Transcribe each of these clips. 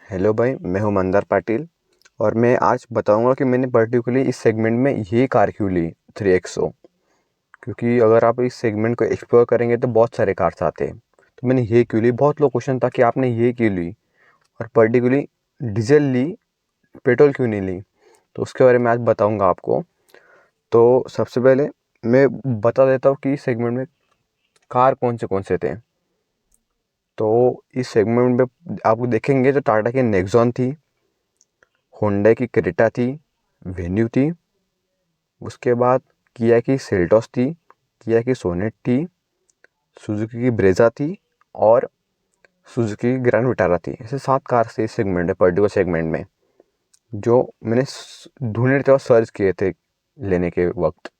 Hello भाई, मैं हूं मंदार पाटिल और मैं आज बताऊंगा कि मैंने पर्टिकुलरली इस सेगमेंट में ये कार क्यों ली 3XO। क्योंकि अगर आप इस सेगमेंट को एक्सप्लोर करेंगे तो बहुत सारे कार्स आते हैं। तो मैंने ये क्यों ली, बहुत लोग क्वेश्चन था कि आपने ये क्यों ली और पर्टिकुलरली डीजल ली, पेट्रोल क्यों नहीं ली। तो उसके बारे में आज बताऊँगा आपको। तो सबसे पहले मैं बता देता हूँ कि इस सेगमेंट में कार कौन से थे। तो इस सेगमेंट में आप देखेंगे तो टाटा की नेक्सॉन थी, होंडा की क्रेटा थी, वेन्यू थी, उसके बाद किया की सेल्टॉस थी, किया की सोनेट थी, सुजुकी की ब्रेजा थी और सुजुकी की ग्रैंड विटारा थी। ऐसे 7 कार थे इस सेगमेंट में, पर्टिकुलर सेगमेंट में, जो मैंने ढूंढने थे और सर्च किए थे लेने के वक्त।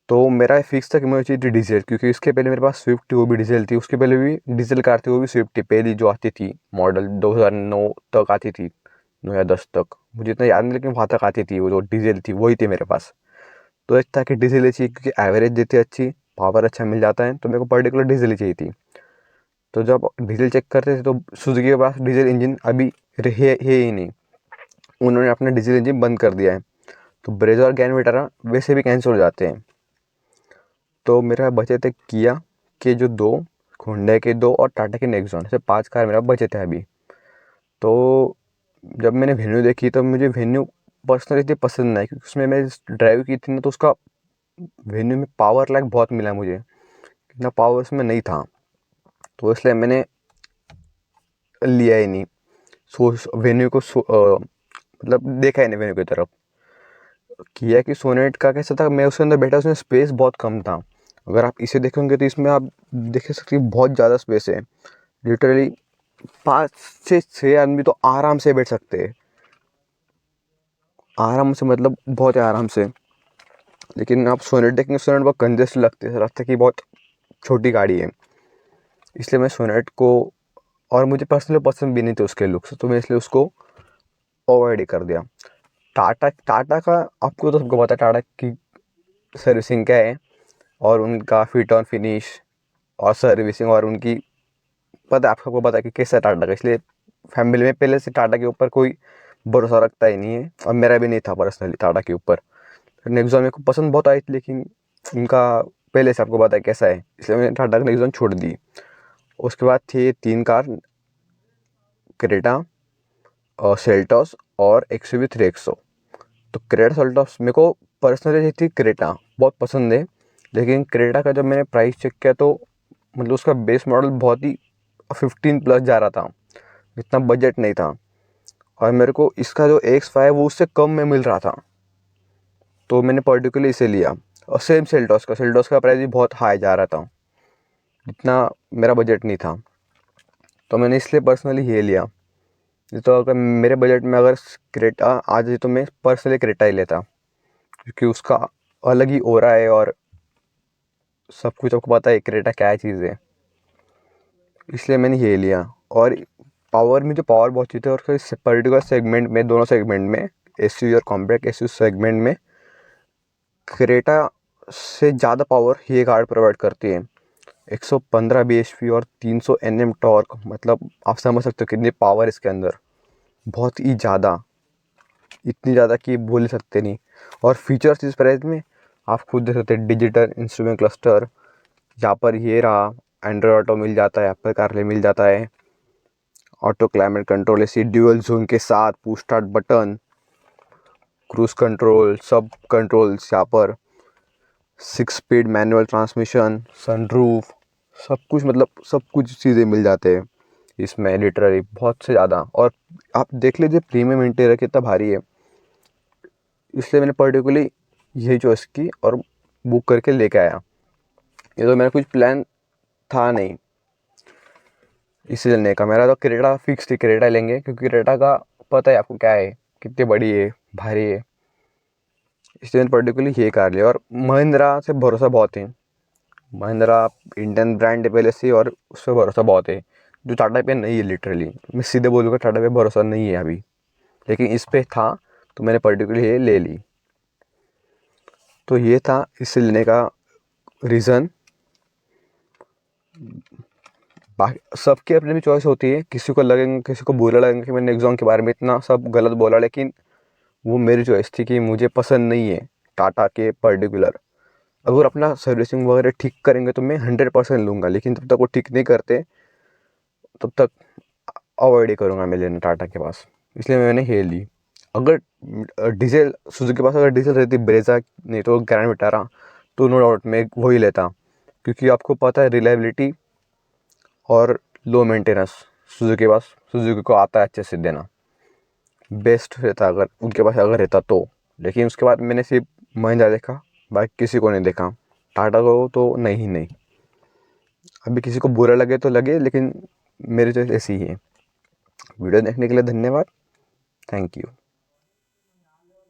तो मेरा फिक्स था कि मुझे चाहिए थी डीजल, क्योंकि इसके पहले मेरे पास स्विफ्ट थी, वो भी डीजल थी। उसके पहले भी डीजल कार थी, वो भी स्विफ्ट थी, पहली जो आती थी, मॉडल 2009 तक आती थी, 9 या 10 तक, मुझे इतना याद नहीं, लेकिन वहाँ तक आती थी। वो जो डीजल थी वही थी मेरे पास। तो एक था कि डीजल ही चाहिए, क्योंकि एवरेज देती है अच्छी, पावर अच्छा मिल जाता है, तो मेरे को पर्टिकुलर डीजल ही चाहिए थी। तो जब डीजल चेक करते थे तो सुजुकी के पास डीजल इंजन अभी है ही नहीं, उन्होंने अपना डीजल इंजन बंद कर दिया है। तो ब्रेजा और ग्रैंड विटारा वैसे भी कैंसिल हो जाते हैं। तो मेरा बचे थे किया के जो 2, होंडा के 2 और टाटा के नेक्सॉन, ऐसे 5 कार मेरा बचे थे अभी। तो जब मैंने वेन्यू देखी तो मुझे वेन्यू पर्सनली इतनी पसंद नहीं आई, क्योंकि उसमें मैं ड्राइव की थी ना, तो उसका वेन्यू में पावर लैग बहुत मिला मुझे, इतना पावर उसमें नहीं था। तो इसलिए मैंने लिया ही नहीं, सोच वेन्यू को मतलब देखा ही नहीं वेन्यू की तरफ। किया कि सोनेट का कैसा था, मैं उसके अंदर बैठा, उसमें स्पेस बहुत कम था। अगर आप इसे देखेंगे तो इसमें आप देख सकते हैं बहुत ज़्यादा स्पेस है, लिटरली 5 से 6 आदमी तो आराम से बैठ सकते हैं, आराम से मतलब बहुत ही आराम से। लेकिन आप सोनेट देखेंगे, सोनेट बहुत कंजेस्ट लगती है, लगता है कि बहुत छोटी गाड़ी है। इसलिए मैं सोनेट को, और मुझे पर्सनली पसंद भी नहीं थे उसके लुक्स, तो मैं इसलिए उसको अवॉइड ही कर दिया। टाटा टाटा का आपको तो सबको पता है, टाटा की सर्विसिंग क्या है, और उनका फिट और फिनिश और सर्विसिंग, और उनकी पता है, आप सबको पता है कि कैसा है टाटा का। इसलिए फैमिली में पहले से टाटा के ऊपर कोई भरोसा रखता ही नहीं है, और मेरा भी नहीं था पर्सनली टाटा के ऊपर। नेक्सॉन मेरे को पसंद बहुत आई थी, लेकिन उनका पहले से आपको पता है कैसा है, इसलिए मैंने टाटा का नेक्सॉन छोड़ दी। उसके बाद थी 3 कार, क्रेटा और सेल्टॉस और एक्सयूवी 3XO। तो क्रेटा सेल्टॉस मेरे को पर्सनली थी, क्रेटा बहुत पसंद है। लेकिन क्रेटा का जब मैंने प्राइस चेक किया तो मतलब उसका बेस मॉडल बहुत ही 15 प्लस जा रहा था, इतना बजट नहीं था। और मेरे को इसका जो X5 वो उससे कम में मिल रहा था, तो मैंने पर्टिकुलरली इसे लिया। और सेम सेल्टॉस का प्राइस भी बहुत हाई जा रहा था, इतना मेरा बजट नहीं था, तो मैंने इसलिए पर्सनली ये लिया। नहीं तो अगर मेरे बजट में अगर क्रेटा आ जाए तो मैं पर्सनली क्रेटा ही लेता, क्योंकि उसका अलग ही ओरा है, और सब कुछ आपको पता है क्रेटा क्या चीज़ है, इसलिए मैंने ये लिया। और पावर में जो पावर बहुत चीज़ है, और फिर पर्टिकुलर सेगमेंट में, दोनों सेगमेंट में, एसयूवी और कॉम्पैक्ट एसयूवी सेगमेंट में क्रेटा से ज़्यादा पावर ये कार प्रोवाइड करती है। 115 bhp और 300 Nm टॉर्क, मतलब आप समझ सकते हो कितनी पावर इसके अंदर, बहुत ही ज़्यादा, इतनी ज़्यादा कि बोल ही सकते नहीं। और फीचर्स इस प्राइस में आप खुद देख सकते हैं, डिजिटल इंस्ट्रूमेंट क्लस्टर, यहाँ पर ये रहा, एंड्रॉयड ऑटो मिल जाता है, एप्पल कारप्ले मिल जाता है, auto climate control AC dual zone के साथ, push start button, cruise control, सब कंट्रोल्स यहाँ पर, 6 स्पीड मैनुअल ट्रांसमिशन, सनरूफ, सब कुछ, मतलब सब कुछ चीज़ें मिल जाते हैं इसमें, लिटरली बहुत से ज़्यादा। और आप देख लीजिए प्रीमियम इंटीरियर कितना भारी है, इसलिए मैंने पर्टिकुलरली यही चॉइस की और बुक करके लेके आया। ये तो मेरा कुछ प्लान था नहीं इसे लेने का, मेरा तो क्रेटा फिक्स थी, क्रेटा लेंगे, क्योंकि क्रेटा का पता है आपको क्या है, कितनी बड़ी है, भारी है, इसलिए मैंने पर्टिकुलरली ये कार लिया। और महिंद्रा से भरोसा बहुत है, महिंद्रा इंडियन ब्रांड है पहले से, और उस पर भरोसा बहुत है, जो टाटा पे नहीं है। लिटरली मैं सीधे बोलूँगा, टाटा पे भरोसा नहीं है अभी, लेकिन इस पे था, तो मैंने पर्टिकुलरली ये ले ली। तो ये था इसे लेने का रीज़न। बाकी सबकी अपनी भी चॉइस होती है, किसी को लगेंगे, किसी को बुरा लगेगा कि मैंने नेक्सॉन के बारे में इतना सब गलत बोला, लेकिन वो मेरी चॉइस थी कि मुझे पसंद नहीं है टाटा के पर्टिकुलर। अगर अपना सर्विसिंग वगैरह ठीक करेंगे तो मैं 100% लूँगा, लेकिन जब तक वो ठीक नहीं करते तब तक अवॉइड ही करूँगा मैं लेना टाटा के पास, इसलिए मैंने ये ली। अगर डीजल सुजुकी के पास अगर डीजल रहती ब्रेजा नहीं तो ग्रैंड विटारा, तो नो डाउट मैं वही लेता, क्योंकि आपको पता है रिलायबिलिटी और लो मेंटेनेंस सुजुकी के पास, सुजुकी को आता है अच्छे से देना, बेस्ट रहता अगर उनके पास अगर रहता तो। लेकिन उसके बाद मैंने सिर्फ महिंद्रा देखा, बाकी किसी को नहीं देखा, टाटा को तो नहीं नहीं। अभी किसी को बुरा लगे तो लगे, लेकिन मेरी चॉइस ऐसी ही है। वीडियो देखने के लिए धन्यवाद। Thank you.